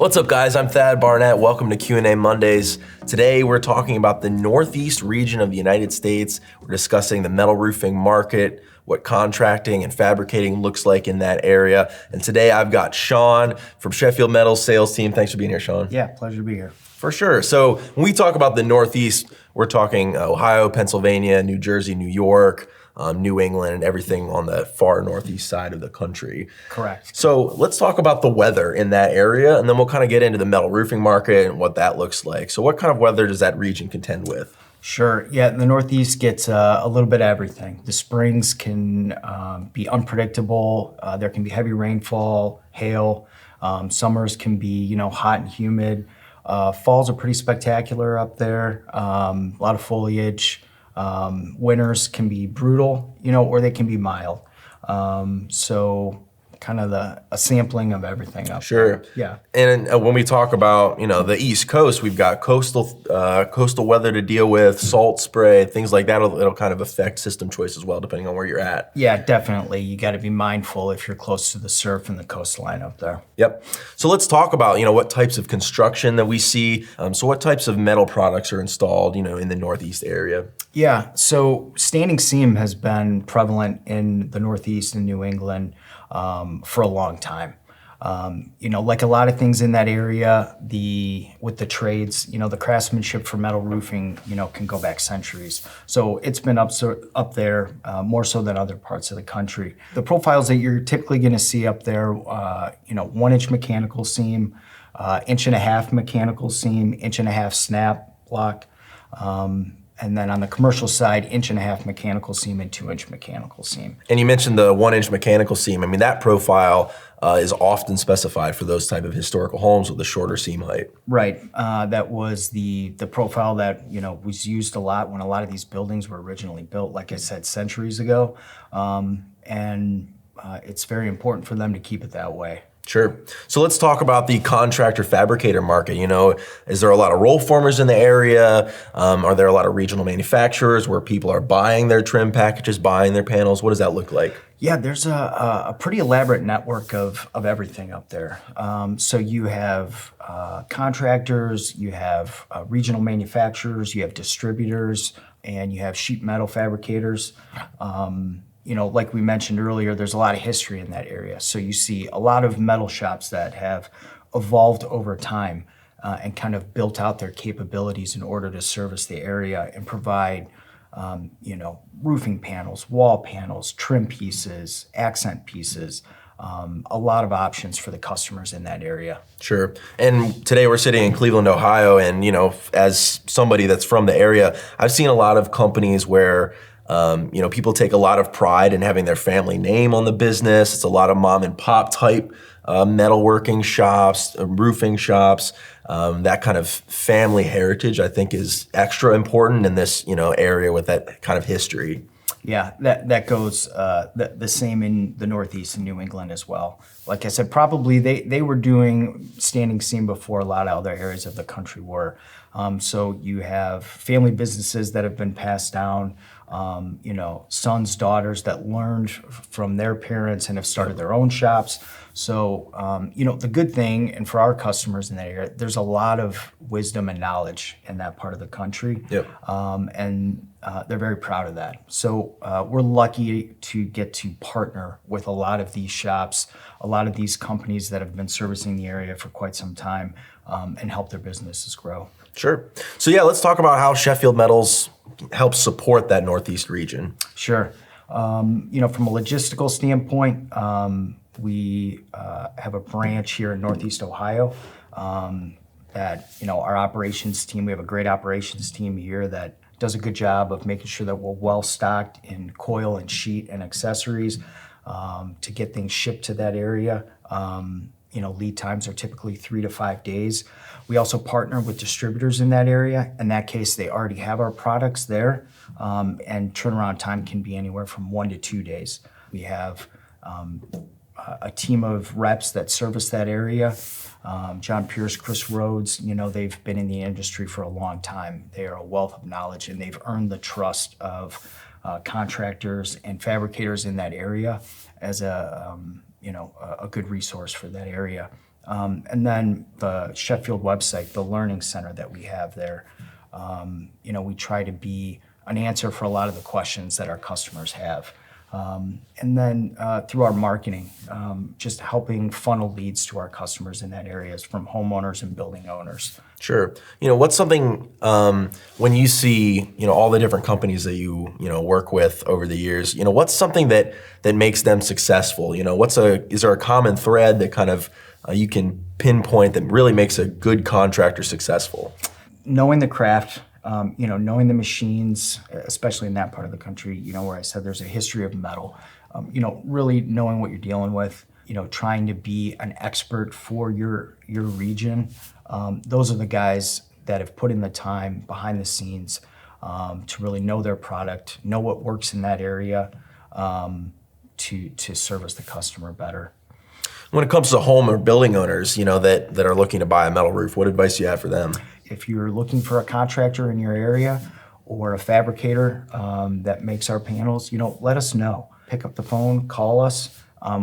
What's up, guys? I'm Thad Barnette. Welcome to Q&A Mondays. Today, we're talking about the Northeast region of the United States. We're discussing the metal roofing market, what contracting and fabricating looks like in that area. And today, I've got Sean from Sheffield Metals Sales team. Thanks for being here, Sean. Yeah, pleasure to be here. For sure. So when we talk about the Northeast, we're talking Ohio, Pennsylvania, New Jersey, New York, New England, and everything on the far northeast side of the country. Correct. So let's talk about the weather in that area, and then we'll kind of get into the metal roofing market and what that looks like. So what kind of weather does that region contend with? Sure. Yeah, the Northeast gets a little bit of everything. The springs can be unpredictable. There can be heavy rainfall, hail. Summers can be, hot and humid. Falls are pretty spectacular up there. A lot of foliage. Winters can be brutal, or they can be mild. So kind of a sampling of everything up Sure. there. Yeah. And when we talk about, the East Coast, we've got coastal weather to deal with, salt spray, things like that. It'll kind of affect system choice as well, depending on where you're at. Yeah, definitely. You got to be mindful if you're close to the surf and the coastline up there. Yep. So let's talk about, what types of construction that we see. So what types of metal products are installed, in the Northeast area? Yeah, so standing seam has been prevalent in the Northeast and New England for a long time. Like a lot of things in that area, with the trades, the craftsmanship for metal roofing, can go back centuries. So it's been up there more so than other parts of the country. The profiles that you're typically going to see up there, 1-inch mechanical seam, 1.5-inch mechanical seam, 1.5-inch snap block. And then on the commercial side, 1.5-inch mechanical seam and 2-inch mechanical seam. And you mentioned the 1-inch mechanical seam. I mean, that profile is often specified for those type of historical homes with a shorter seam height. Right. That was the profile that, was used a lot when a lot of these buildings were originally built, like I said, centuries ago. And it's very important for them to keep it that way. Sure. So let's talk about the contractor fabricator market. Is there a lot of roll formers in the area? Are there a lot of regional manufacturers where people are buying their trim packages, buying their panels? What does that look like? Yeah, there's a pretty elaborate network of everything up there. So you have contractors, you have regional manufacturers, you have distributors, and you have sheet metal fabricators. Like we mentioned earlier, there's a lot of history in that area. So you see a lot of metal shops that have evolved over time and kind of built out their capabilities in order to service the area and provide, roofing panels, wall panels, trim pieces, accent pieces, a lot of options for the customers in that area. Sure. And today we're sitting in Cleveland, Ohio, and, as somebody that's from the area, I've seen a lot of companies where people take a lot of pride in having their family name on the business. It's a lot of mom and pop type metalworking shops, roofing shops. That kind of family heritage, I think, is extra important in this, area with that kind of history. Yeah, that goes the same in the Northeast and New England as well. Like I said, probably they were doing standing seam before a lot of other areas of the country were. So you have family businesses that have been passed down, sons, daughters that learned from their parents and have started their own shops. So, the good thing, and for our customers in that area, there's a lot of wisdom and knowledge in that part of the country. Yep. And they're very proud of that. So we're lucky to get to partner with a lot of these shops, a lot of these companies that have been servicing the area for quite some time and help their businesses grow. Sure. So yeah, let's talk about how Sheffield Metals helps support that Northeast region. Sure. From a logistical standpoint, we have a branch here in Northeast Ohio that, our operations team, we have a great operations team here that does a good job of making sure that we're well stocked in coil and sheet and accessories to get things shipped to that area. Lead times are typically 3 to 5 days. We also partner with distributors in that area. In that case, they already have our products there, and turnaround time can be anywhere from 1 to 2 days. We have a team of reps that service that area. John Pierce, Chris Rhodes, they've been in the industry for a long time. They are a wealth of knowledge, and they've earned the trust of contractors and fabricators in that area as a good resource for that area. And then the Sheffield website, the learning center that we have there, we try to be an answer for a lot of the questions that our customers have. And then through our marketing, just helping funnel leads to our customers in that area from homeowners and building owners. Sure. What's something when you see, all the different companies that you work with over the years, what's something that makes them successful? Is there a common thread that kind of you can pinpoint that really makes a good contractor successful? Knowing the craft, knowing the machines, especially in that part of the country, where I said there's a history of metal, really knowing what you're dealing with, trying to be an expert for your region. Those are the guys that have put in the time behind the scenes to really know their product, know what works in that area, to service the customer better. When it comes to home or building owners, that are looking to buy a metal roof, what advice do you have for them? If you're looking for a contractor in your area or a fabricator that makes our panels, let us know. Pick up the phone, call us.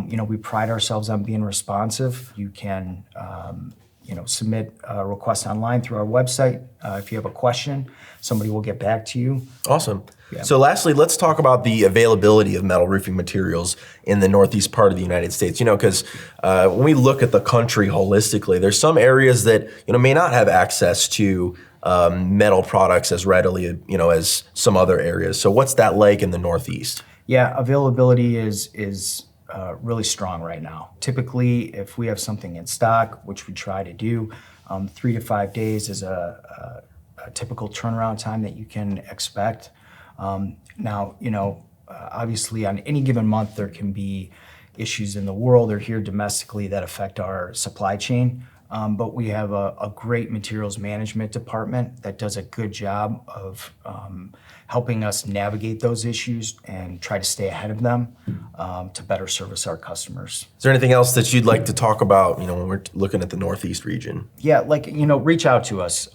We pride ourselves on being responsive. You can, submit a request online through our website. If you have a question, somebody will get back to you. Awesome. Yeah. So lastly, let's talk about the availability of metal roofing materials in the northeast part of the United States. Because when we look at the country holistically, there's some areas that may not have access to metal products as readily as some other areas. So what's that like in the northeast? Yeah, availability is really strong right now. Typically, if we have something in stock, which we try to do, 3 to 5 days is a typical turnaround time that you can expect. Now, obviously on any given month, there can be issues in the world or here domestically that affect our supply chain. But we have a great materials management department that does a good job of helping us navigate those issues and try to stay ahead of them to better service our customers. Is there anything else that you'd like to talk about, when we're looking at the Northeast region? Yeah, reach out to us.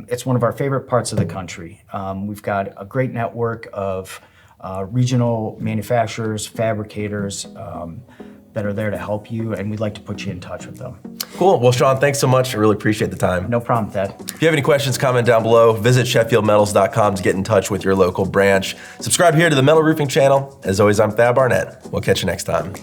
It's one of our favorite parts of the country. We've got a great network of regional manufacturers, fabricators that are there to help you, and we'd like to put you in touch with them. Cool. Well, Sean, thanks so much. I really appreciate the time. No problem, Thad. If you have any questions, comment down below. Visit SheffieldMetals.com to get in touch with your local branch. Subscribe here to the Metal Roofing channel. As always, I'm Thad Barnette. We'll catch you next time.